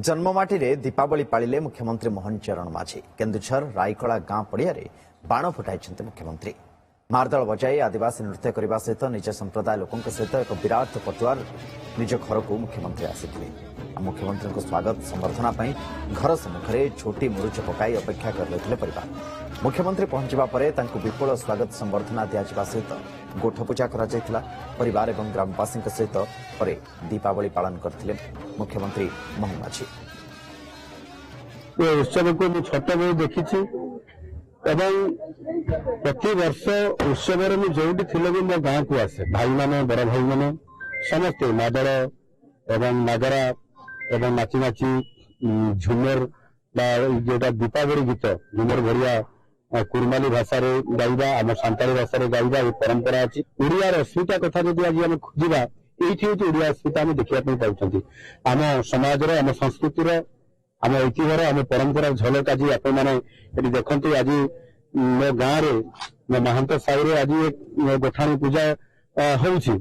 जन्ममाटी रे दीपावली पाळिले मुख्यमंत्री मोहन चरण माझी केन्दुझर रायकला गां पड़िया बाण फुटाई मुख्यमंत्री मारदल बजाई आदिवासी नृत्य करने सहित निज संप्रदाय लोकों सहित एक विराट पटुआर निज घर को मुख्यमंत्री आसिथिले। मुख्यमंत्री स्वागत संबर्धना घर सम्मुखें झोटी मुरुच पकाई अपेक्षा कर रही परिवार। मुख्यमंत्री पहुंचवा पर विपुल स्वागत संबर्धना दिया सहित गोठ पूजा कर परिवार और ग्रामवासी सहित पर दीपावली पालन करते मुख्यमंत्री मोहन माझी। उत्सव को छोट बेलू देखी प्रति वर्ष उत्सव जो थी मो गाँव को आसे भाई मैंने बड़ भाई मैंने समस्ते मादल एवं नागरा एवं नाची नाची झुमर जोटा दीपावली गीत झुमर भरिया कुर्माली भाषा गाइबा आम सांताली भाषा गाइबा ये परंपरा अच्छी। ओडियार अस्मिता कथा जब आज आम खोजा ये ओडिया अस्मिता आम देखा पाँच आम समाज आम संस्कृतिर आम ऐतिह्यर आम परंपरा झलक आज आपण मैंने देखते। आज मो गाँव में मो महांत साई आज एक गोठाणी पूजा होउछि